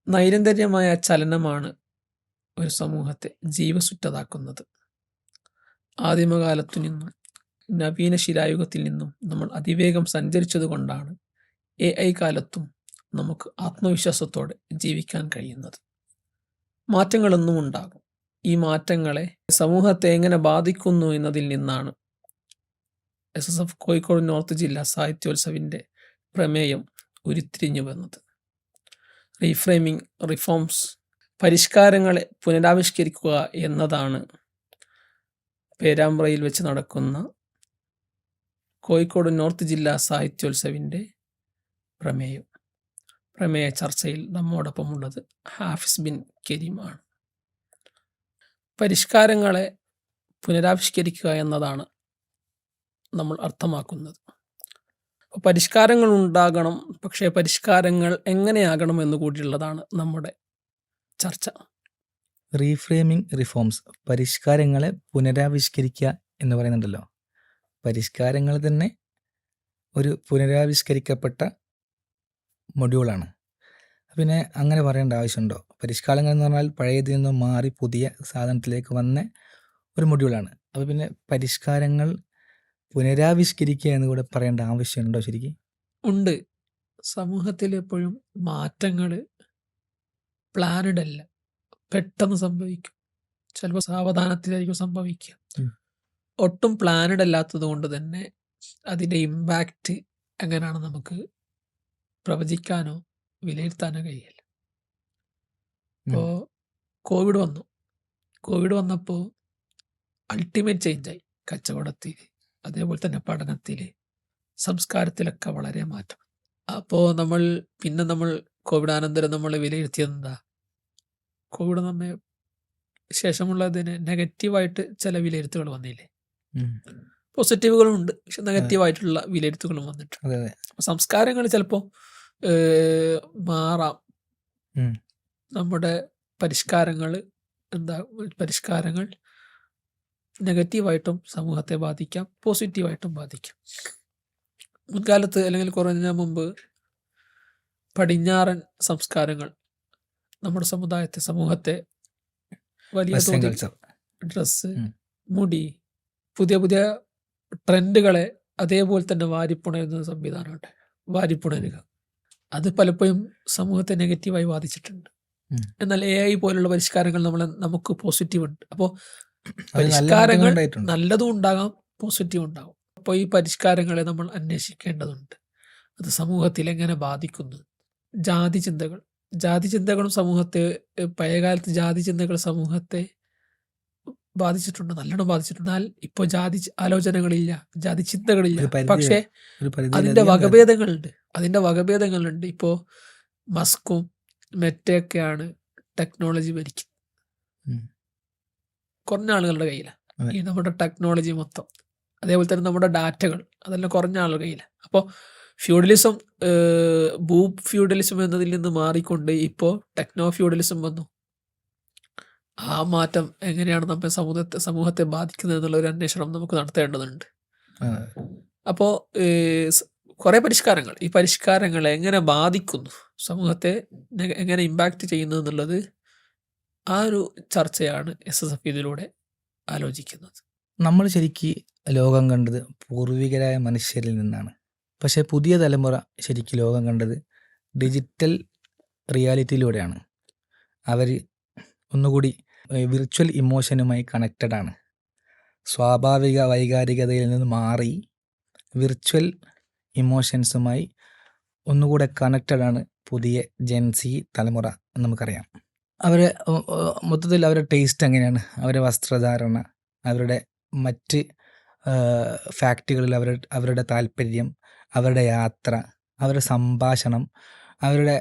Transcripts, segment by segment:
നൈരന്തര്യമായ ചലനമാണ് ഒരു സമൂഹത്തെ ജീവസുറ്റതാക്കുന്നത്. ആദിമകാലത്തു നിന്നും നവീന ശിലായുഗത്തിൽ നിന്നും നമ്മൾ അതിവേഗം സഞ്ചരിച്ചതുകൊണ്ടാണ് AI കാലത്തും നമുക്ക് ആത്മവിശ്വാസത്തോടെ ജീവിക്കാൻ കഴിയുന്നത്. മാറ്റങ്ങളൊന്നും ഉണ്ടാകും. ഈ മാറ്റങ്ങളെ സമൂഹത്തെ എങ്ങനെ ബാധിക്കുന്നു എന്നതിൽ നിന്നാണ് SSF കോഴിക്കോട് നോർത്ത് ജില്ലാ സാഹിത്യോത്സവിൻ്റെ പ്രമേയം ഉരുത്തിരിഞ്ഞു വന്നത്. റീഫ്രെയിമിംഗ് റിഫോംസ്, പരിഷ്കാരങ്ങളെ പുനരാവിഷ്കരിക്കുക എന്നതാണ് പേരാമ്പ്രയിൽ വെച്ച് നടക്കുന്ന കോഴിക്കോട് നോർത്ത് ജില്ലാ സാഹിത്യോത്സവിൻ്റെ പ്രമേയം. പ്രമേയ ചർച്ചയിൽ നമ്മോടൊപ്പമുള്ളത് ഹാഫിസ് ബിൻ കരീമാണ്. പരിഷ്കാരങ്ങളെ പുനരാവിഷ്കരിക്കുക എന്നതാണ് നമ്മൾ അർത്ഥമാക്കുന്നത്. പരിഷ്കാരങ്ങൾ ഉണ്ടാകണം, പക്ഷേ പരിഷ്കാരങ്ങൾ എങ്ങനെയാകണം എന്ന് കൂടിയുള്ളതാണ് നമ്മുടെ ചർച്ച. റീഫ്രെയിമിംഗ് റിഫോംസ്, പരിഷ്കാരങ്ങളെ പുനരാവിഷ്കരിക്കുക എന്ന് പറയുന്നുണ്ടല്ലോ. പരിഷ്കാരങ്ങൾ തന്നെ ഒരു പുനരാവിഷ്കരിക്കപ്പെട്ട മൊഡ്യൂളാണ്. പിന്നെ അങ്ങനെ പറയേണ്ട ആവശ്യമുണ്ടോ? പരിഷ്കാരങ്ങൾ എന്ന് പറഞ്ഞാൽ പഴയതിൽ നിന്നും മാറി പുതിയ സാധനത്തിലേക്ക് വന്ന ഒരു മൊഡ്യൂളാണ്. അപ്പോൾ പിന്നെ പരിഷ്കാരങ്ങൾ പുനരാവിഷ്കരിക്കുക എന്ന് കൂടെ പറയേണ്ട ആവശ്യമുണ്ടോ? ശരിക്കും ഉണ്ട്. സമൂഹത്തിൽ എപ്പോഴും മാറ്റങ്ങൾ പ്ലാനഡ് അല്ല, പെട്ടെന്ന് സംഭവിക്കും. ചിലപ്പോൾ സാവധാനത്തിലായിരിക്കും സംഭവിക്കുക. ഒട്ടും പ്ലാനഡ് അല്ലാത്തത് കൊണ്ട് തന്നെ അതിൻ്റെ ഇമ്പാക്റ്റ് എങ്ങനെയാണ് നമുക്ക് പ്രവചിക്കാനോ വിലയിരുത്താനോ കഴിയില്ല. ഇപ്പോൾ കോവിഡ് വന്നപ്പോൾ അൾട്ടിമേറ്റ് ചേഞ്ചായി. കച്ചവടത്തിൽ, അതേപോലെ തന്നെ പഠനത്തിൽ, സംസ്കാരത്തിലൊക്കെ വളരെ മാറ്റം. അപ്പോൾ നമ്മൾ കോവിഡാനന്തരം നമ്മൾ വിലയിരുത്തിയത് എന്താ? കോവിഡ് നമ്മെ ശേഷമുള്ളതിന് നെഗറ്റീവായിട്ട് ചില വിലയിരുത്തുകൾ വന്നില്ലേ? പോസിറ്റീവുകളും ഉണ്ട്, പക്ഷെ നെഗറ്റീവായിട്ടുള്ള വിലയിരുത്തുകളും വന്നിട്ടുണ്ട്. സംസ്കാരങ്ങൾ ചിലപ്പോൾ മാറാം. നമ്മുടെ പരിഷ്കാരങ്ങൾ നെഗറ്റീവായിട്ടും സമൂഹത്തെ ബാധിക്കാം, പോസിറ്റീവായിട്ടും ബാധിക്കാം. മുൻകാലത്ത് അല്ലെങ്കിൽ കുറഞ്ഞ മുമ്പ് പടിഞ്ഞാറൻ സംസ്കാരങ്ങൾ നമ്മുടെ സമൂഹത്തെ വലിയ തോതിൽ ഡ്രസ്സ്, മുടി, പുതിയ പുതിയ ട്രെൻഡുകളെ അതേപോലെ തന്നെ വാരിപ്പുണരുന്ന സംവിധാനമുണ്ട്. വാരിപ്പുണരുക അത് പലപ്പോഴും സമൂഹത്തെ നെഗറ്റീവായി ബാധിച്ചിട്ടുണ്ട്. എന്നാൽ AI പോലുള്ള പരിഷ്കാരങ്ങൾ നമുക്ക് പോസിറ്റീവ് ഉണ്ട്. അപ്പോൾ പരിഷ്കാരങ്ങൾ നല്ലതും ഉണ്ടാകാം, പോസിറ്റീവ് ഉണ്ടാകും. അപ്പോൾ ഈ പരിഷ്കാരങ്ങളെ നമ്മൾ അന്വേഷിക്കേണ്ടതുണ്ട്. അത് സമൂഹത്തിൽ എങ്ങനെ ബാധിക്കുന്നു? ജാതിചിന്തകളും സമൂഹത്തെ, പഴയകാലത്ത് ജാതിചിന്തകൾ സമൂഹത്തെ ബാധിച്ചിട്ടുണ്ട്, നല്ലോണം ബാധിച്ചിട്ടുണ്ട്. എന്നാൽ ഇപ്പോൾ ജാതി ആലോചനകളില്ല, ജാതി ചിന്തകളില്ല. പക്ഷേ അതിൻ്റെ വകഭേദങ്ങളുണ്ട്. ഇപ്പോൾ മസ്കും മെറ്റയൊക്കെയാണ് ടെക്നോളജി ഭരിക്കുന്നത്. കുറഞ്ഞ ആളുകളുടെ കയ്യിലാണ് ഈ നമ്മുടെ ടെക്നോളജി മൊത്തം. അതേപോലെ തന്നെ നമ്മുടെ ഡാറ്റകൾ അതെല്ലാം കുറഞ്ഞ ആളുകളുടെ കയ്യിലാണ്. അപ്പോൾ ഫ്യൂഡലിസം, ഫ്യൂഡലിസം എന്നതിൽ നിന്ന് മാറിക്കൊണ്ട് ഇപ്പോൾ ടെക്നോ ഫ്യൂഡലിസം വന്നു. ആ മാറ്റം എങ്ങനെയാണ് നമ്മെ സമൂഹത്തെ ബാധിക്കുന്നത് എന്നുള്ള ഒരു അന്വേഷണം നമുക്ക് നടത്തേണ്ടതുണ്ട്. അപ്പോൾ കുറേ പരിഷ്കാരങ്ങൾ, ഈ പരിഷ്കാരങ്ങളെ എങ്ങനെ ബാധിക്കുന്നു, സമൂഹത്തെ എങ്ങനെ ഇമ്പാക്റ്റ് ചെയ്യുന്നു എന്നുള്ളത് ആ ഒരു ചർച്ചയാണ് SSF ഇതിലൂടെ ആലോചിക്കുന്നത്. നമ്മൾ ശരിക്കും ലോകം കണ്ടത് പൂർവികരായ മനുഷ്യരിൽ നിന്നാണ്. പക്ഷേ പുതിയ തലമുറ ശരിക്കും ലോകം കണ്ടത് ഡിജിറ്റൽ റിയാലിറ്റിയിലൂടെയാണ്. അവർ ഒന്നുകൂടി വിർച്വൽ ഇമോഷനുമായി കണക്റ്റഡാണ്. സ്വാഭാവിക വൈകാരികതയിൽ നിന്ന് മാറി വിർച്വൽ ഇമോഷൻസുമായി ഒന്നുകൂടെ കണക്റ്റഡാണ് പുതിയ ജെൻസി തലമുറ എന്ന് നമുക്കറിയാം. മൊത്തത്തിൽ അവരുടെ ടേസ്റ്റ് എങ്ങനെയാണ്, അവരുടെ വസ്ത്രധാരണ, അവരുടെ മറ്റ് ഫാക്റ്റുകളിൽ അവരുടെ താല്പര്യം, അവരുടെ യാത്ര, അവരുടെ സംഭാഷണം, അവരുടെ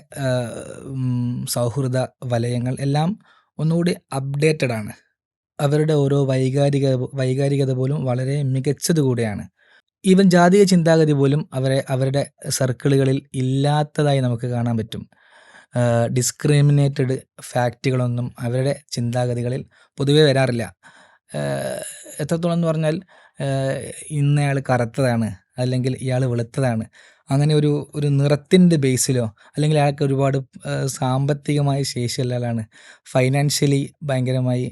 സൗഹൃദ വലയങ്ങൾ എല്ലാം ഒന്നുകൂടി അപ്ഡേറ്റഡ് ആണ്. അവരുടെ ഓരോ വൈകാരികത പോലും വളരെ മികച്ചത് കൂടെയാണ്. ഈവൻ ജാതീയ ചിന്താഗതി പോലും അവരുടെ സർക്കിളുകളിൽ ഇല്ലാത്തതായി നമുക്ക് കാണാൻ പറ്റും. ഡിസ്ക്രിമിനേറ്റഡ് ഫാക്റ്റുകളൊന്നും അവരുടെ ചിന്താഗതികളിൽ പൊതുവെ വരാറില്ല. എത്രത്തോളം എന്ന് പറഞ്ഞാൽ ഇന്നയാൾ കറുത്തതാണ് അല്ലെങ്കിൽ ഇയാൾ വെളുത്തതാണ്, അങ്ങനെ ഒരു നിറത്തിൻ്റെ ബേസിലോ അല്ലെങ്കിൽ അയാൾക്ക് ഒരുപാട് സാമ്പത്തികമായ ശേഷിയുള്ള ആളാണ്, ഫൈനാൻഷ്യലി ഭയങ്കരമായി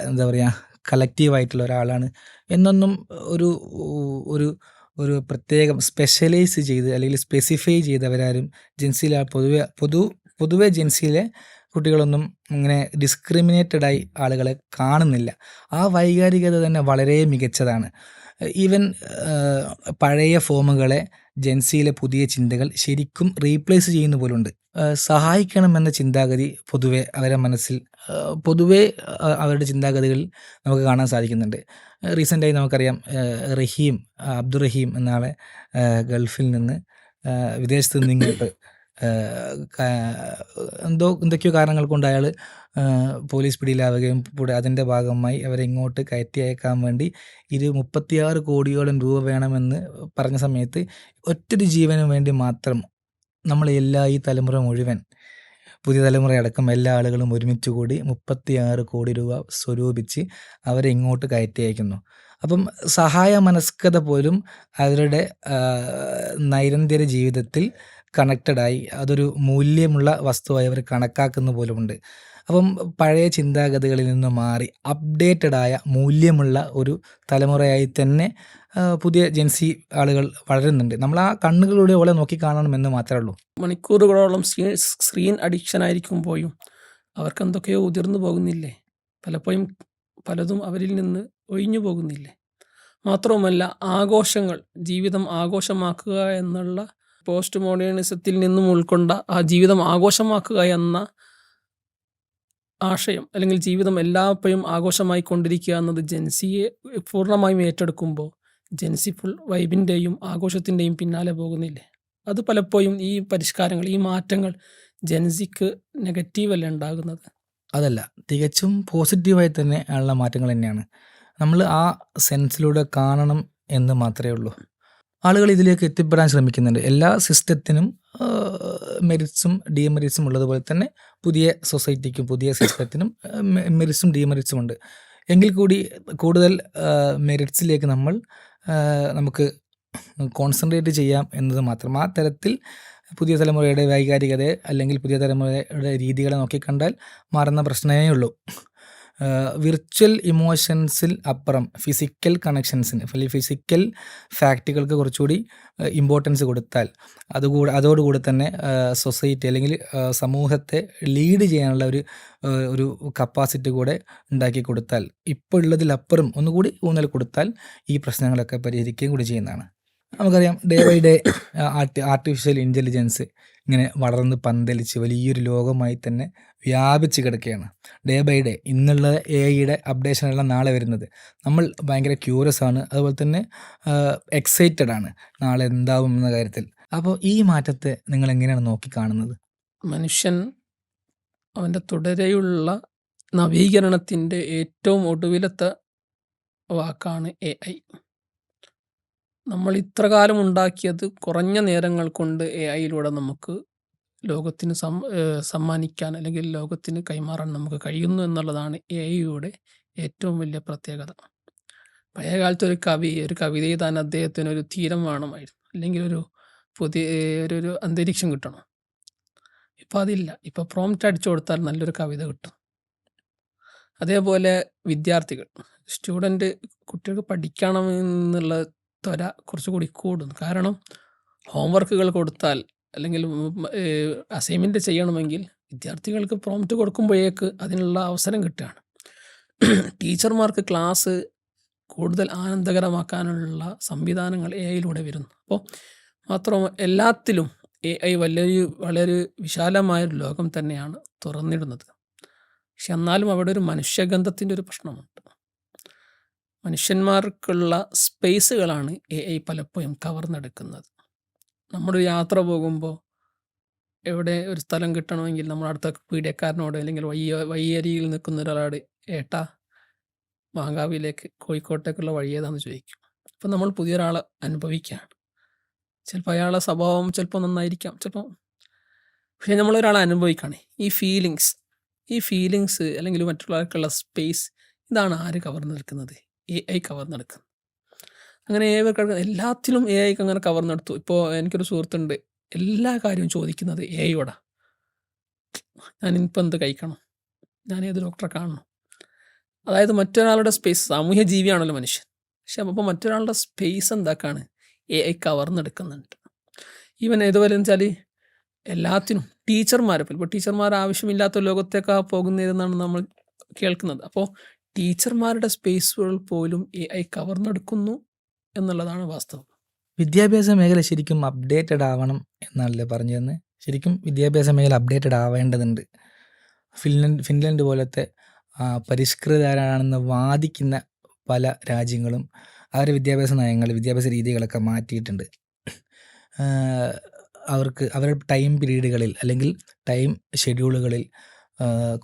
എന്താ പറയുക കളക്റ്റീവായിട്ടുള്ള ഒരാളാണ് എന്നൊന്നും ഒരു ഒരു ഒരു പ്രത്യേകം സ്പെഷ്യലൈസ് ചെയ്ത് അല്ലെങ്കിൽ സ്പെസിഫൈ ചെയ്ത് അവരാരും ജെൻസിയിലെ പൊതുവെ ജെൻസിയിലെ കുട്ടികളൊന്നും ഇങ്ങനെ ഡിസ്ക്രിമിനേറ്റഡായി ആളുകളെ കാണുന്നില്ല. ആ വൈകാരികത തന്നെ വളരെ മികച്ചതാണ്. ഈവൻ പഴയ ഫോമുകളെ ജെൻസിയിലെ പുതിയ ചിന്തകൾ ശരിക്കും റീപ്ലേസ് ചെയ്യുന്ന പോലുണ്ട്. സഹായിക്കണമെന്ന ചിന്താഗതി പൊതുവെ അവരുടെ മനസ്സിൽ അവരുടെ ചിന്താഗതികളിൽ നമുക്ക് കാണാൻ സാധിക്കുന്നുണ്ട്. റീസെൻ്റായി നമുക്കറിയാം, അബ്ദുറഹീം എന്ന ആളെ ഗൾഫിൽ നിന്ന് വിദേശത്ത് നിന്ന് ഇങ്ങോട്ട് എന്തൊക്കെയോ കാരണങ്ങൾ കൊണ്ട് അയാൾ പോലീസ് പിടിയിലാവുകയും അതിൻ്റെ ഭാഗമായി അവരെ ഇങ്ങോട്ട് കയറ്റി അയക്കാൻ വേണ്ടി 36 കോടിയോളം രൂപ വേണമെന്ന് പറഞ്ഞ സമയത്ത് ഒറ്റൊരു ജീവന് വേണ്ടി മാത്രം ഈ തലമുറ മുഴുവൻ, പുതിയ തലമുറയടക്കം എല്ലാ ആളുകളും ഒരുമിച്ച് കൂടി 36 കോടി രൂപ സ്വരൂപിച്ച് അവരെ ഇങ്ങോട്ട് കയറ്റി അയക്കുന്നു. അപ്പം സഹായ മനസ്കത പോലും അവരുടെ നൈരന്തര്യ ജീവിതത്തിൽ കണക്റ്റഡായി അതൊരു മൂല്യമുള്ള വസ്തുവായി അവർ കണക്കാക്കുന്ന പോലുമുണ്ട്. അപ്പം പഴയ ചിന്താഗതികളിൽ നിന്ന് മാറി അപ്ഡേറ്റഡായ മൂല്യമുള്ള ഒരു തലമുറയായി തന്നെ പുതിയ ജെൻസി ആളുകൾ വളരുന്നുണ്ട്. നമ്മൾ ആ കണ്ണുകളിലൂടെ ഓളെ നോക്കി കാണണമെന്ന് മാത്രമേ ഉള്ളൂ. മണിക്കൂറുകളോളം സ്ക്രീൻ അഡിക്ഷൻ ആയിരിക്കുമ്പോഴും അവർക്ക് എന്തൊക്കെയോ ഉതിർന്നു പോകുന്നില്ലേ? പലതും അവരിൽ നിന്ന് ഒഴിഞ്ഞു പോകുന്നില്ലേ? മാത്രവുമല്ല, ആഘോഷങ്ങൾ, ജീവിതം ആഘോഷമാക്കുക എന്നുള്ള പോസ്റ്റ് മോഡേണിസത്തിൽ നിന്നും ഉൾക്കൊണ്ട ആ ജീവിതം ആഘോഷമാക്കുക എന്ന ആശയം, അല്ലെങ്കിൽ ജീവിതം എല്ലായ്പ്പോഴും ആഘോഷമായി കൊണ്ടിരിക്കുക എന്നത് ജെൻസിയെ പൂർണ്ണമായും ഏറ്റെടുക്കുമ്പോൾ ജെൻസി ഫുൾ വൈബിൻ്റെയും ആഘോഷത്തിൻ്റെയും പിന്നാലെ പോകുന്നില്ലേ? അത് പലപ്പോഴും ഈ പരിഷ്കാരങ്ങൾ, ഈ മാറ്റങ്ങൾ ജെൻസിക്ക് നെഗറ്റീവല്ല ഉണ്ടാകുന്നത്. അതല്ല, തികച്ചും പോസിറ്റീവായി തന്നെ ഉള്ള മാറ്റങ്ങൾ തന്നെയാണ്. നമ്മൾ ആ സെൻസിലൂടെ കാണണം എന്ന് മാത്രമേ ഉള്ളൂ. ആളുകൾ ഇതിലേക്ക് എത്തിപ്പെടാൻ ശ്രമിക്കുന്നുണ്ട്. എല്ലാ സിസ്റ്റത്തിനും മെറിറ്റ്സും ഡീമെറിറ്റ്സും ഉള്ളതുപോലെ തന്നെ പുതിയ സൊസൈറ്റിക്കും പുതിയ സിസ്റ്റത്തിനും മെറിറ്റ്സും ഡീമെറിറ്റ്സും ഉണ്ട്. എങ്കിൽ കൂടി കൂടുതൽ മെറിറ്റ്സിലേക്ക് നമുക്ക് കോൺസെൻട്രേറ്റ് ചെയ്യാം എന്നത് മാത്രം. ആ തരത്തിൽ പുതിയ തലമുറയുടെ വൈകാരികതയെ അല്ലെങ്കിൽ പുതിയ തലമുറയുടെ രീതികളെ നോക്കിക്കണ്ടാൽ മാറുന്ന പ്രശ്നമേ ഉള്ളൂ. വിർച്വൽ ഇമോഷൻസിൽ അപ്പുറം ഫിസിക്കൽ കണക്ഷൻസിന്, ഫിസിക്കൽ ഫാക്റ്റുകൾക്ക് കുറച്ചുകൂടി ഇമ്പോർട്ടൻസ് കൊടുത്താൽ, അതോടുകൂടി തന്നെ സൊസൈറ്റി അല്ലെങ്കിൽ സമൂഹത്തെ ലീഡ് ചെയ്യാനുള്ള ഒരു കപ്പാസിറ്റി കൂടെ ഉണ്ടാക്കി കൊടുത്താൽ, ഇപ്പോൾ ഉള്ളതിലപ്പുറം ഒന്നുകൂടി ഊന്നൽ കൊടുത്താൽ ഈ പ്രശ്നങ്ങളൊക്കെ പരിഹരിക്കുകയും കൂടി ചെയ്യുന്നതാണ്. നമുക്കറിയാം, day by day artificial intelligence ഇങ്ങനെ വളർന്ന് പന്തലിച്ച് വലിയൊരു ലോകമായി തന്നെ വ്യാപിച്ച് കിടക്കുകയാണ്. ഡേ ബൈ ഡേ ഇന്നുള്ള AI അപ്ഡേഷനെല്ലാം നാളെ വരുന്നത്. നമ്മൾ ഭയങ്കര ക്യൂരിയസ് ആണ്, അതുപോലെ തന്നെ എക്സൈറ്റഡ് ആണ് നാളെ എന്താവും എന്ന കാര്യത്തിൽ. അപ്പോൾ ഈ മാറ്റത്തെ നിങ്ങൾ എങ്ങനെയാണ് നോക്കിക്കാണുന്നത്? മനുഷ്യൻ അവൻ്റെ തുടരെയുള്ള നവീകരണത്തിൻ്റെ ഏറ്റവും ഒടുവിലത്തെ വാക്കാണ് AI. നമ്മൾ ഇത്ര കാലം ഉണ്ടാക്കിയത് കുറഞ്ഞ നേരങ്ങൾ കൊണ്ട് AI നമുക്ക് ലോകത്തിന് സമ്മാനിക്കാൻ, അല്ലെങ്കിൽ ലോകത്തിന് കൈമാറാൻ നമുക്ക് കഴിയുന്നു എന്നുള്ളതാണ് AI ഏറ്റവും വലിയ പ്രത്യേകത. പഴയ കാലത്ത് ഒരു കവിത എഴുതാൻ അദ്ദേഹത്തിന് ഒരു തീരം വേണമായിരുന്നു, അല്ലെങ്കിൽ ഒരു അന്തരീക്ഷം കിട്ടണം. ഇപ്പം അതില്ല. ഇപ്പം പ്രോംപ്റ്റ് അടിച്ചു കൊടുത്താൽ നല്ലൊരു കവിത കിട്ടും. അതേപോലെ വിദ്യാർത്ഥികൾ, കുട്ടികൾക്ക് പഠിക്കണമെന്നുള്ള ത്വര കുറച്ചുകൂടി കൂടും. കാരണം ഹോംവർക്കുകൾ കൊടുത്താൽ, അല്ലെങ്കിൽ അസൈൻമെൻറ്റ് ചെയ്യണമെങ്കിൽ വിദ്യാർത്ഥികൾക്ക് പ്രോംപ്റ്റ് കൊടുക്കുമ്പോഴേക്ക് അതിനുള്ള അവസരം കിട്ടുകയാണ്. ടീച്ചർമാർക്ക് ക്ലാസ് കൂടുതൽ ആനന്ദകരമാക്കാനുള്ള സംവിധാനങ്ങൾ AI വരുന്നു. അപ്പോൾ മാത്രമല്ല, എല്ലാത്തിലും AI വളരെ വിശാലമായൊരു ലോകം തന്നെയാണ് തുറന്നിടുന്നത്. പക്ഷെ എന്നാലും അവിടെ ഒരു മനുഷ്യഗന്ധത്തിൻ്റെ ഒരു പ്രശ്നമുണ്ട്. മനുഷ്യന്മാർക്കുള്ള സ്പേസുകളാണ് AI പലപ്പോഴും കവർന്നെടുക്കുന്നത്. നമ്മളൊരു യാത്ര പോകുമ്പോൾ എവിടെ ഒരു സ്ഥലം കിട്ടണമെങ്കിൽ നമ്മൾ അടുത്ത പീഡിയക്കാരനോട്, അല്ലെങ്കിൽ വഴിയരിയിൽ നിൽക്കുന്ന ഒരാളോട്, ഏട്ടാ മാങ്കാവിലേക്ക് കോഴിക്കോട്ടേക്കുള്ള വഴി ഏതാണെന്ന് ചോദിക്കും. അപ്പം നമ്മൾ പുതിയൊരാളെ അനുഭവിക്കുകയാണ്. ചിലപ്പോൾ അയാളുടെ സ്വഭാവം ചിലപ്പോൾ നന്നായിരിക്കാം, പക്ഷേ നമ്മളൊരാളെ അനുഭവിക്കുകയാണ്. ഈ ഫീലിങ്സ് അല്ലെങ്കിൽ മറ്റുള്ളവർക്കുള്ള സ്പേസ്, ഇതാണ് ആര് കവർന്നെടുക്കുന്നത്? AI കവർന്നെടുക്കുന്നത്. അങ്ങനെ AI എല്ലാത്തിലും AIക്ക് അങ്ങനെ കവർന്നെടുത്തു. ഇപ്പോൾ എനിക്കൊരു സുഹൃത്തുണ്ട്, എല്ലാ കാര്യവും ചോദിക്കുന്നത് AIയോടാ. ഞാനിപ്പോൾ എന്ത് കഴിക്കണം, ഞാൻ ഏത് ഡോക്ടറെ കാണണം. അതായത് മറ്റൊരാളുടെ സ്പേസ്, സാമൂഹ്യ ജീവിയാണല്ലോ മനുഷ്യൻ. പക്ഷെ അപ്പോൾ മറ്റൊരാളുടെ സ്പേസ് എന്താക്കാണ് AI കവർന്നെടുക്കുന്നുണ്ട്. ഈവൻ ഏതുപോലെ വെച്ചാൽ എല്ലാത്തിനും ഇപ്പോൾ ടീച്ചർമാർ ആവശ്യമില്ലാത്ത ലോകത്തേക്കാണ് പോകുന്നതെന്നാണ് നമ്മൾ കേൾക്കുന്നത്. അപ്പോൾ ടീച്ചർമാരുടെ സ്പേസുകൾ പോലും AI കവർന്നെടുക്കുന്നു എന്നുള്ളതാണ് വാസ്തവം. വിദ്യാഭ്യാസ മേഖല ശരിക്കും അപ്ഡേറ്റഡ് ആവണം എന്നാണല്ലേ പറഞ്ഞു തന്നെ. ശരിക്കും വിദ്യാഭ്യാസ മേഖല അപ്ഡേറ്റഡ് ആവേണ്ടതുണ്ട്. ഫിൻലൻഡ് പോലത്തെ പരിഷ്കൃതരാണെന്ന് വാദിക്കുന്ന പല രാജ്യങ്ങളും അവരുടെ വിദ്യാഭ്യാസ നയങ്ങൾ, വിദ്യാഭ്യാസ രീതികളൊക്കെ മാറ്റിയിട്ടുണ്ട്. അവർക്ക് അവരുടെ ടൈം പീരീഡുകളിൽ അല്ലെങ്കിൽ ടൈം ഷെഡ്യൂളുകളിൽ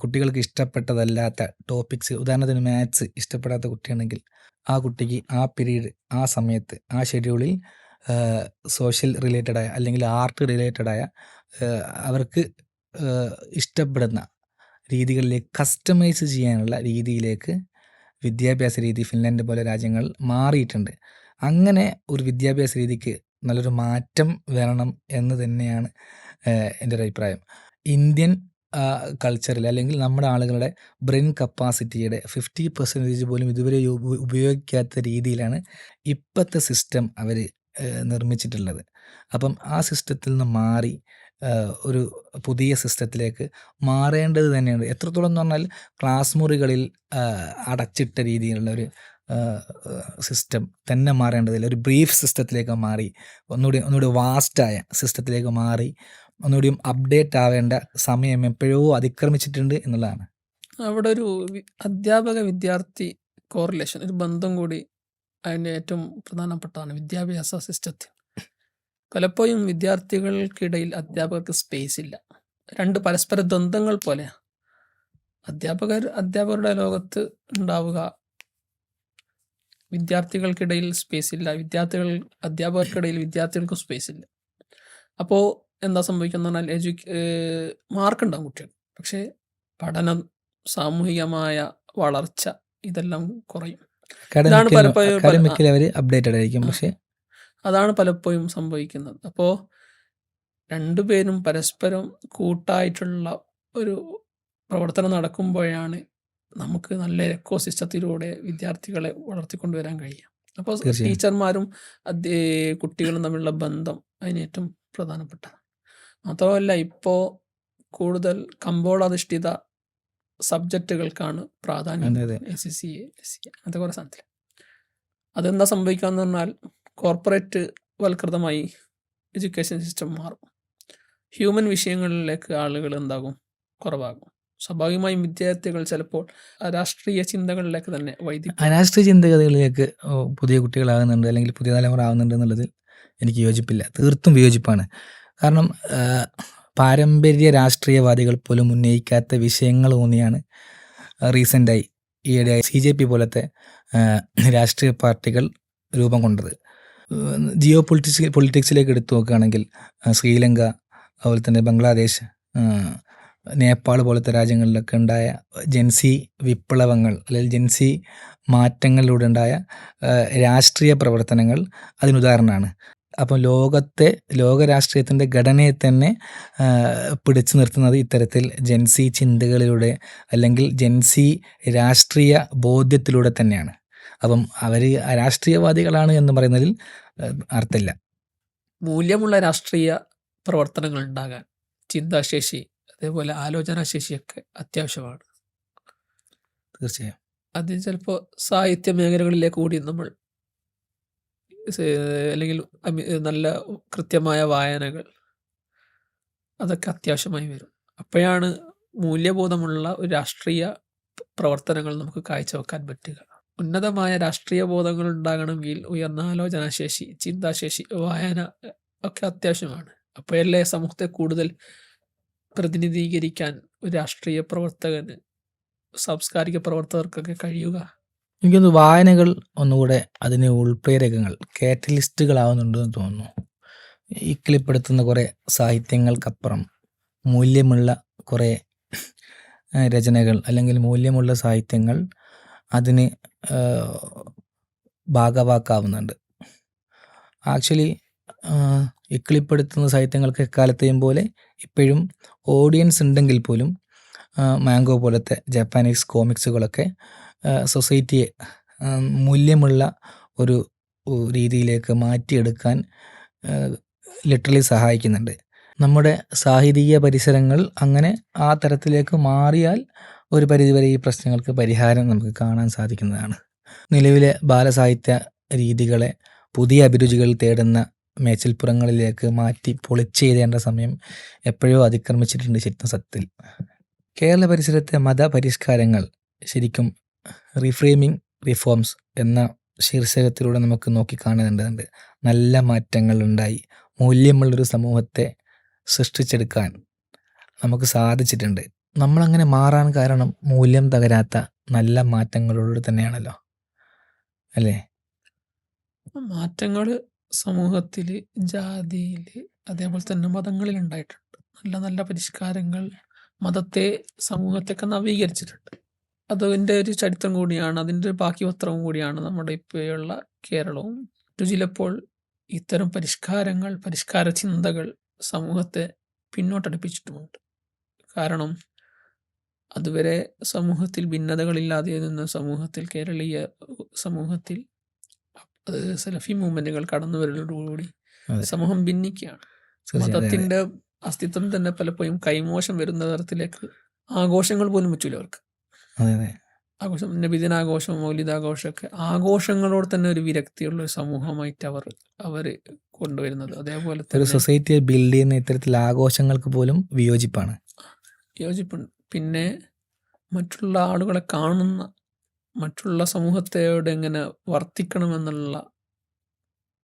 കുട്ടികൾക്ക് ഇഷ്ടപ്പെട്ടതല്ലാത്ത ടോപ്പിക്സ്, ഉദാഹരണത്തിന് മാത്സ് ഇഷ്ടപ്പെടാത്ത കുട്ടിയാണെങ്കിൽ ആ കുട്ടിക്ക് ആ പീരീഡ്, ആ സമയത്ത്, ആ ഷെഡ്യൂളിൽ സോഷ്യൽ റിലേറ്റഡായ അല്ലെങ്കിൽ ആർട്ട് റിലേറ്റഡായ അവർക്ക് ഇഷ്ടപ്പെടുന്ന രീതികളിലേക്ക് കസ്റ്റമൈസ് ചെയ്യാനുള്ള രീതിയിലേക്ക് വിദ്യാഭ്യാസ രീതി ഫിൻലൻഡ് പോലെ രാജ്യങ്ങൾ മാറിയിട്ടുണ്ട്. അങ്ങനെ ഒരു വിദ്യാഭ്യാസ രീതിക്ക് നല്ലൊരു മാറ്റം വരണം എന്ന് തന്നെയാണ് എൻ്റെ ഒരു അഭിപ്രായം. ഇന്ത്യൻ കൾച്ചറിൽ അല്ലെങ്കിൽ നമ്മുടെ ആളുകളുടെ ബ്രെയിൻ കപ്പാസിറ്റിയുടെ 50% പോലും ഇതുവരെ ഉപയോഗിക്കാത്ത രീതിയിലാണ് ഇപ്പോഴത്തെ സിസ്റ്റം അവർ നിർമ്മിച്ചിട്ടുള്ളത്. അപ്പം ആ സിസ്റ്റത്തിൽ നിന്ന് മാറി ഒരു പുതിയ സിസ്റ്റത്തിലേക്ക് മാറേണ്ടത് തന്നെയാണ്. എത്രത്തോളം എന്ന് പറഞ്ഞാൽ ക്ലാസ് മുറികളിൽ അടച്ചിട്ട രീതിയിലുള്ള ഒരു സിസ്റ്റം തന്നെ മാറേണ്ടതില്ല. ഒരു ബ്രീഫ് സിസ്റ്റത്തിലേക്ക് മാറി ഒന്നുകൂടി വാസ്റ്റായ സിസ്റ്റത്തിലേക്ക് മാറി ഒന്നുകൂടിയും അപ്ഡേറ്റ് ആവേണ്ട സമയം എപ്പോഴോ അതിക്രമിച്ചിട്ടുണ്ട് എന്നുള്ളതാണ്. അവിടെ ഒരു അധ്യാപക വിദ്യാർത്ഥി കോറിലേഷൻ, ഒരു ബന്ധം കൂടി അതിൻ്റെ ഏറ്റവും പ്രധാനപ്പെട്ടതാണ് വിദ്യാഭ്യാസ സിസ്റ്റത്തിൽ. പലപ്പോഴും വിദ്യാർത്ഥികൾക്കിടയിൽ അധ്യാപകർക്ക് സ്പേസ് ഇല്ല. രണ്ട് പരസ്പര ദ്വന്ദ്ങ്ങൾ പോലെയാണ്. അധ്യാപകരുടെ ലോകത്ത് ഉണ്ടാവുക, വിദ്യാർത്ഥികൾക്കിടയിൽ സ്പേസ് ഇല്ല, അധ്യാപകർക്കിടയിൽ വിദ്യാർത്ഥികൾക്കും സ്പേസ് ഇല്ല. അപ്പോൾ എന്താ സംഭവിക്കുന്നത് പറഞ്ഞാൽ മാർക്കുണ്ടാവും കുട്ടികൾ, പക്ഷേ പഠനം, സാമൂഹികമായ വളർച്ച ഇതെല്ലാം കുറയും. അതാണ് പലപ്പോഴും സംഭവിക്കുന്നത്. അപ്പോൾ രണ്ടുപേരും പരസ്പരം കൂട്ടായിട്ടുള്ള ഒരു പ്രവർത്തനം നടക്കുമ്പോഴാണ് നമുക്ക് നല്ല എക്കോ സിസ്റ്റത്തിലൂടെ വിദ്യാർത്ഥികളെ വളർത്തിക്കൊണ്ടുവരാൻ കഴിയുക. അപ്പോൾ ടീച്ചർമാരും കുട്ടികളും തമ്മിലുള്ള ബന്ധം അതിന് ഏറ്റവും പ്രധാനപ്പെട്ടതാണ്. മാത്രമല്ല, ഇപ്പോൾ കൂടുതൽ കമ്പോളാധിഷ്ഠിത സബ്ജക്റ്റുകൾക്കാണ് പ്രാധാന്യം. SSC, SC അങ്ങനത്തെ കുറേ സാധനത്തിൽ അതെന്താ സംഭവിക്കാന്ന് പറഞ്ഞാൽ കോർപ്പറേറ്റ് വൽകൃതമായി എഡ്യൂക്കേഷൻ സിസ്റ്റം മാറും. ഹ്യൂമൻ വിഷയങ്ങളിലേക്ക് ആളുകൾ എന്താകും, കുറവാകും. സ്വാഭാവികമായും വിദ്യാർത്ഥികൾ ചിലപ്പോൾ രാഷ്ട്രീയ ചിന്തകളിലേക്ക് തന്നെ അരാഷ്ട്രീയ ചിന്തകളിലേക്ക് പുതിയ കുട്ടികളാകുന്നുണ്ട് അല്ലെങ്കിൽ പുതിയ തലമുറ ആകുന്നുണ്ട് എന്നുള്ളതിൽ എനിക്ക് യോജിപ്പില്ല, തീർത്തും വിയോജിപ്പാണ്. കാരണം പാരമ്പര്യ രാഷ്ട്രീയവാദികൾ പോലും ഉന്നയിക്കാത്ത വിഷയങ്ങൾ ഊന്നിയാണ് റീസെൻ്റായി ഈയിടെയായി CJP പോലത്തെ രാഷ്ട്രീയ പാർട്ടികൾ രൂപം കൊണ്ടത്. പൊളിറ്റിക്സിലേക്ക് എടുത്തു നോക്കുകയാണെങ്കിൽ ശ്രീലങ്ക, അതുപോലെ തന്നെ ബംഗ്ലാദേശ്, നേപ്പാൾ പോലത്തെ രാജ്യങ്ങളിലൊക്കെ ഉണ്ടായ ജെൻസി വിപ്ലവങ്ങൾ അല്ലെങ്കിൽ ജെൻസി മാറ്റങ്ങളിലൂടെ ഉണ്ടായ രാഷ്ട്രീയ പ്രവർത്തനങ്ങൾ അതിനുദാഹരണമാണ്. അപ്പം ലോക രാഷ്ട്രീയത്തിൻ്റെ ഘടനയെ തന്നെ പിടിച്ചു നിർത്തുന്നത് ഇത്തരത്തിൽ ജെൻസി ചിന്തകളിലൂടെ അല്ലെങ്കിൽ ജെൻസി രാഷ്ട്രീയ ബോധ്യത്തിലൂടെ തന്നെയാണ്. അപ്പം അവർ രാഷ്ട്രീയവാദികളാണ് എന്ന് പറയുന്നതിൽ അർത്ഥമില്ല. മൂല്യമുള്ള രാഷ്ട്രീയ പ്രവർത്തനങ്ങൾ ഉണ്ടാകാൻ ചിന്താശേഷി, അതേപോലെ ആലോചനാശേഷിയൊക്കെ അത്യാവശ്യമാണ്. തീർച്ചയായും അത് ചിലപ്പോൾ സാഹിത്യ മേഖലകളിലേക്ക് കൂടി നമ്മൾ അല്ലെങ്കിൽ നല്ല കൃത്യമായ വായനകൾ അതൊക്കെ അത്യാവശ്യമായി വരും. അപ്പോഴാണ് മൂല്യബോധമുള്ള ഒരു രാഷ്ട്രീയ പ്രവർത്തനങ്ങൾ നമുക്ക് കാഴ്ചവെക്കാൻ പറ്റുക. ഉന്നതമായ രാഷ്ട്രീയ ബോധങ്ങൾ ഉണ്ടാകണമെങ്കിൽ ഉയർന്ന ആലോചനാശേഷി, ചിന്താശേഷി, വായന ഒക്കെ അത്യാവശ്യമാണ്. അപ്പോഴല്ലേ സമൂഹത്തെ കൂടുതൽ പ്രതിനിധീകരിക്കാൻ ഒരു രാഷ്ട്രീയ പ്രവർത്തകന്, സാംസ്കാരിക പ്രവർത്തകർക്കൊക്കെ കഴിയുക. എനിക്കൊന്ന് വായനകൾ ഒന്നുകൂടെ അതിന് ഉൾപ്രേരകങ്ങൾ, കാറ്റലിസ്റ്റുകളാവുന്നുണ്ടെന്ന് തോന്നുന്നു. ഈ ക്ലിപ്പെടുത്തുന്ന കുറേ സാഹിത്യങ്ങൾക്കപ്പുറം മൂല്യമുള്ള കുറേ രചനകൾ അല്ലെങ്കിൽ മൂല്യമുള്ള സാഹിത്യങ്ങൾ അതിന് ഭാഗവാക്കാവുന്നുണ്ട്. ആക്ച്വലി ഇക്കിളിപ്പെടുത്തുന്ന സാഹിത്യങ്ങൾക്ക് എക്കാലത്തെയും പോലെ ഇപ്പോഴും ഓഡിയൻസ് ഉണ്ടെങ്കിൽ പോലും മാംഗോ പോലത്തെ ജാപ്പാനീസ് കോമിക്സുകളൊക്കെ സൊസൈറ്റിയെ മൂല്യമുള്ള ഒരു രീതിയിലേക്ക് മാറ്റിയെടുക്കാൻ ലിറ്ററലി സഹായിക്കുന്നുണ്ട്. നമ്മുടെ സാഹിത്യ പരിസരങ്ങൾ അങ്ങനെ ആ തരത്തിലേക്ക് മാറിയാൽ ഒരു പരിധിവരെ ഈ പ്രശ്നങ്ങൾക്ക് പരിഹാരം നമുക്ക് കാണാൻ സാധിക്കുന്നതാണ്. നിലവിലെ ബാലസാഹിത്യ രീതികളെ പുതിയ അഭിരുചികൾ തേടുന്ന മേച്ചിൽപ്പുറങ്ങളിലേക്ക് മാറ്റി പൊളിച്ചെഴുതേണ്ട സമയം എപ്പോഴോ അതിക്രമിച്ചിട്ടുണ്ട് ശരിക്കും സത്യത്തിൽ. കേരള പരിസരത്തെ മതപരിഷ്കാരങ്ങൾ ശരിക്കും റീഫ്രെയിമിംഗ് റിഫോംസ് എന്ന ശീർഷകത്തിലൂടെ നമുക്ക് നോക്കിക്കാണേണ്ടതുണ്ട്. നല്ല മാറ്റങ്ങൾ ഉണ്ടായി മൂല്യമുള്ളൊരു സമൂഹത്തെ സൃഷ്ടിച്ചെടുക്കാൻ നമുക്ക് സാധിച്ചിട്ടുണ്ട്. നമ്മളങ്ങനെ മാറാൻ കാരണം മൂല്യം തകരാത്ത നല്ല മാറ്റങ്ങളോട് തന്നെയാണല്ലോ, അല്ലേ? മാറ്റങ്ങൾ സമൂഹത്തിൽ, ജാതിയിൽ, അതേപോലെ തന്നെ മതങ്ങളിൽ ഉണ്ടായിട്ടുണ്ട്. നല്ല നല്ല പരിഷ്കാരങ്ങൾ മതത്തെ, സമൂഹത്തെയൊക്കെ നവീകരിച്ചിട്ടുണ്ട്. അതിൻ്റെ ഒരു ചരിത്രം കൂടിയാണ്, അതിൻ്റെ ഒരു ബാക്കിപത്രവും കൂടിയാണ് നമ്മുടെ ഇപ്പോഴുള്ള കേരളവും. ചിലപ്പോൾ ഇത്തരം പരിഷ്കാരങ്ങൾ, പരിഷ്കാര ചിന്തകൾ സമൂഹത്തെ പിന്നോട്ടടുപ്പിച്ചിട്ടുമുണ്ട്. കാരണം അതുവരെ സമൂഹത്തിൽ ഭിന്നതകളില്ലാതെ നിന്ന സമൂഹത്തിൽ, കേരളീയ സമൂഹത്തിൽ സലഫി മൂവ്മെന്റുകൾ കടന്നു വരുന്നതോടുകൂടി സമൂഹം ഭിന്നിക്കുകയാണ്. മതത്തിന്റെ അസ്തിത്വം തന്നെ പലപ്പോഴും കൈമോശം വരുന്ന തരത്തിലേക്ക് ആഘോഷങ്ങൾ പോലും പറ്റൂല അവർക്ക്. ആഘോഷം, നബിദിനാഘോഷം, മൗലിദാഘോഷമൊക്കെ ആഘോഷങ്ങളോട് തന്നെ ഒരു വിരക്തിയുള്ള ഒരു സമൂഹമായിട്ട് അവർ കൊണ്ടുവരുന്നത്. അതേപോലെ ഒരു സൊസൈറ്റിയെ ബിൽഡ് ചെയ്യുന്ന ഇത്തരത്തിൽ ആഘോഷങ്ങൾക്ക് പോലും വിയോജിപ്പാണ്. പിന്നെ മറ്റുള്ള ആളുകളെ കാണുന്ന, മറ്റുള്ള സമൂഹത്തോട് എങ്ങനെ വർത്തിക്കണമെന്നുള്ള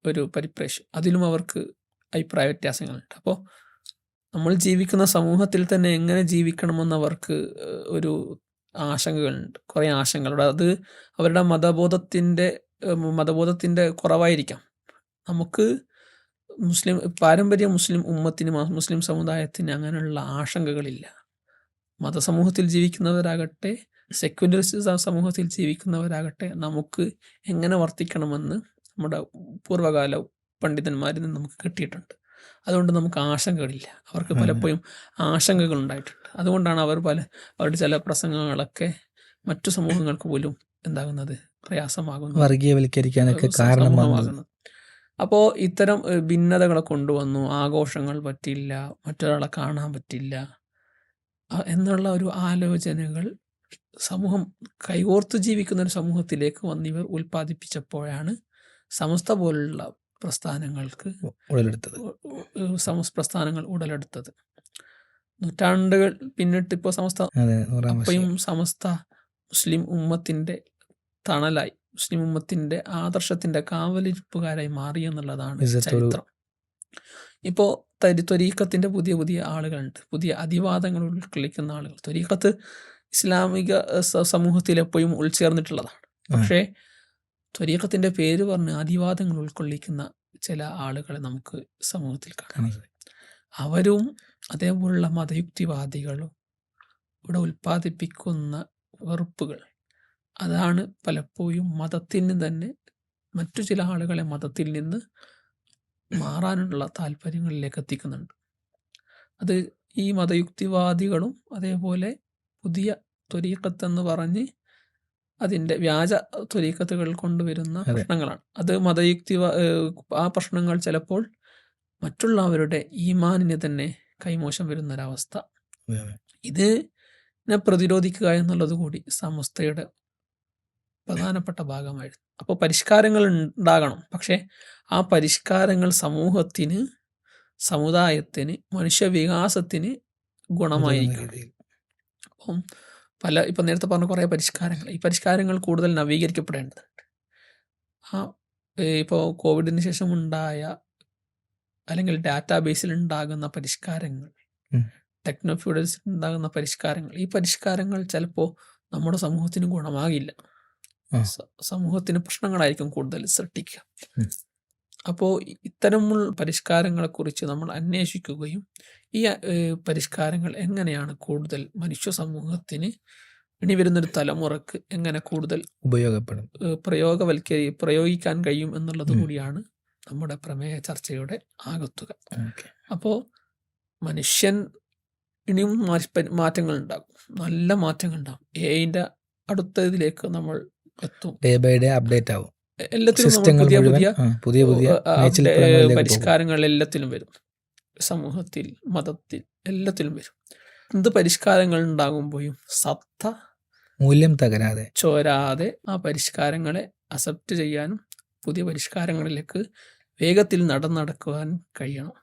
ഒരു പരിപ്രേക്ഷ്യം, അതിലും അവർക്ക് അഭിപ്രായ വ്യത്യാസങ്ങളുണ്ട്. അപ്പോൾ നമ്മൾ ജീവിക്കുന്ന സമൂഹത്തിൽ തന്നെ എങ്ങനെ ജീവിക്കണമെന്നവർക്ക് ഒരു ആശങ്കകളുണ്ട്, കുറേ ആശങ്കകളുണ്ട്. അത് അവരുടെ മതബോധത്തിൻ്റെ കുറവായിരിക്കാം. നമുക്ക് പാരമ്പര്യ മുസ്ലിം ഉമ്മത്തിന്, മുസ്ലിം സമുദായത്തിന് അങ്ങനെയുള്ള ആശങ്കകളില്ല. മതസമൂഹത്തിൽ ജീവിക്കുന്നവരാകട്ടെ, സെക്യുലറിസ്റ്റ് സമൂഹത്തിൽ ജീവിക്കുന്നവരാകട്ടെ, നമുക്ക് എങ്ങനെ വർത്തിക്കണമെന്ന് നമ്മുടെ പൂർവ്വകാല പണ്ഡിതന്മാരിൽ നിന്ന് നമുക്ക് കിട്ടിയിട്ടുണ്ട്. അതുകൊണ്ട് നമുക്ക് ആശങ്കകളില്ല. അവർക്ക് പലപ്പോഴും ആശങ്കകൾ ഉണ്ടായിട്ടുണ്ട്. അതുകൊണ്ടാണ് അവരുടെ ചില പ്രസംഗങ്ങളൊക്കെ മറ്റു സമൂഹങ്ങൾക്ക് പോലും എന്താകുന്നത്, പ്രയാസമാകുന്നത്, വർഗീയവൽക്കരിക്കാനൊക്കെ കാരണമാകുന്നത്. അപ്പോൾ ഇത്തരം ഭിന്നതകളെ കൊണ്ടുവന്നു. ആഘോഷങ്ങൾ പറ്റില്ല, മറ്റൊരാളെ കാണാൻ പറ്റില്ല എന്നുള്ള ഒരു ആലോചനകൾ സമൂഹം കൈകോർത്ത് ജീവിക്കുന്ന ഒരു സമൂഹത്തിലേക്ക് വന്നിവർ ഉൽപ്പാദിപ്പിച്ചപ്പോഴാണ് സമസ്ത പോലുള്ള പ്രസ്ഥാനങ്ങൾക്ക് പ്രസ്ഥാനങ്ങൾ ഉടലെടുത്തത്. നൂറ്റാണ്ടുകൾ പിന്നിട്ട് ഇപ്പോൾ അപ്പോഴും സമസ്ത മുസ്ലിം ഉമ്മത്തിന്റെ തണലായി, മുസ്ലിം ഉമ്മത്തിന്റെ ആദർശത്തിന്റെ കാവലിരിപ്പുകാരായി മാറി എന്നുള്ളതാണ് ചരിത്രം. ഇപ്പോൾ ത്വരീഖത്തിന്റെ പുതിയ പുതിയ ആളുകളുണ്ട്, പുതിയ അതിവാദങ്ങൾ ഉൾക്കൊള്ളിക്കുന്ന ആളുകൾ. ത്വരീഖത്ത് ഇസ്ലാമിക സമൂഹത്തിൽ എപ്പോഴും ഉൾച്ചേർന്നിട്ടുള്ളതാണ്. പക്ഷേ ത്വരീഖത്തിന്റെ പേര് പറഞ്ഞ് അതിവാദങ്ങൾ ഉൾക്കൊള്ളിക്കുന്ന ചില ആളുകളെ നമുക്ക് സമൂഹത്തിൽ കാണാം. അവരും അതേപോലുള്ള മതയുക്തിവാദികളും ഇവിടെ ഉൽപ്പാദിപ്പിക്കുന്ന വെറുപ്പുകൾ, അതാണ് പലപ്പോഴും മതത്തിന് തന്നെ, മറ്റു ചില ആളുകളെ മതത്തിൽ നിന്ന് മാറാനുള്ള താല്പര്യങ്ങളിലേക്ക് എത്തിക്കുന്നുണ്ട്. അത് ഈ മതയുക്തിവാദികളും അതേപോലെ പുതിയ ത്വരീഖത്ത് എന്ന് പറഞ്ഞ് അതിൻ്റെ വ്യാജ ത്വരീഖത്തുകൾ കൊണ്ടുവരുന്ന പ്രശ്നങ്ങളാണ്. അത് ആ പ്രശ്നങ്ങൾ ചിലപ്പോൾ മറ്റുള്ളവരുടെ ഈമാനിനെ തന്നെ കൈമോശം വരുന്നൊരവസ്ഥ. ഇതിനെ പ്രതിരോധിക്കുക എന്നുള്ളത് കൂടി സമസ്തയുടെ പ്രധാനപ്പെട്ട ഭാഗമായിരുന്നു. അപ്പോൾ പരിഷ്കാരങ്ങൾ ഉണ്ടാകണം, പക്ഷേ ആ പരിഷ്കാരങ്ങൾ സമൂഹത്തിന്, സമുദായത്തിന്, മനുഷ്യവികാസത്തിന് ഗുണമായിരിക്കണം. അപ്പം ഇപ്പം നേരത്തെ പറഞ്ഞ കുറേ പരിഷ്കാരങ്ങൾ, ഈ പരിഷ്കാരങ്ങൾ കൂടുതൽ നവീകരിക്കപ്പെടേണ്ടതുണ്ട്. ഇപ്പോൾ കോവിഡിന് ശേഷം ഉണ്ടായ അല്ലെങ്കിൽ ഡാറ്റാബേസിൽ ഉണ്ടാകുന്ന പരിഷ്കാരങ്ങൾ, ടെക്നോ ഫ്യൂഡൽസിൽ ഉണ്ടാകുന്ന പരിഷ്കാരങ്ങൾ, ഈ പരിഷ്കാരങ്ങൾ ചിലപ്പോൾ നമ്മുടെ സമൂഹത്തിന് ഗുണമാകില്ല. സമൂഹത്തിന് പ്രശ്നങ്ങളായിരിക്കും കൂടുതൽ സൃഷ്ടിക്കുക. അപ്പോൾ ഇത്തരമുള്ള പരിഷ്കാരങ്ങളെക്കുറിച്ച് നമ്മൾ അന്വേഷിക്കുകയും ഈ പരിഷ്കാരങ്ങൾ എങ്ങനെയാണ് കൂടുതൽ മനുഷ്യ സമൂഹത്തിന്, ഇനി വരുന്നൊരു തലമുറക്ക് എങ്ങനെ കൂടുതൽ പ്രയോഗിക്കാൻ കഴിയും എന്നുള്ളത് കൂടിയാണ് നമ്മുടെ പ്രമേയ ചർച്ചയുടെ ആകത്തുക. ഓക്കെ. അപ്പോൾ മനുഷ്യൻ ഇനിയും മാറ്റങ്ങൾ ഉണ്ടാകും, നല്ല മാറ്റങ്ങൾ ഉണ്ടാകും. എഐൻ്റെ അടുത്തതിലേക്ക് നമ്മൾ എത്തും. ഡേ ബൈ ഡേ അപ്ഡേറ്റ് ആവും. എല്ലാത്തിലും നമ്മൾ സിസ്റ്റങ്ങൾ പുതിയ മുഴുവൻ പുതിയ പുതിയ പുതിയ മേച്ചിൽ പുറങ്ങളിലേക്ക് പോകും. പരിഷ്കാരങ്ങൾ എല്ലാത്തിലും വരും. സമൂഹത്തിൽ, മതത്തിൽ, എല്ലാത്തിലും വരും. എന്ത് പരിഷ്കാരങ്ങൾ ഉണ്ടാകുമ്പോഴും സത്ത മൂല്യം തകരാതെ ചോരാതെ ആ പരിഷ്കാരങ്ങളെ അക്സെപ്റ്റ് ചെയ്യാനും പുതിയ പരിഷ്കാരങ്ങളിലേക്ക് വേഗത്തിൽ നടക്കുവാൻ കഴിയണം.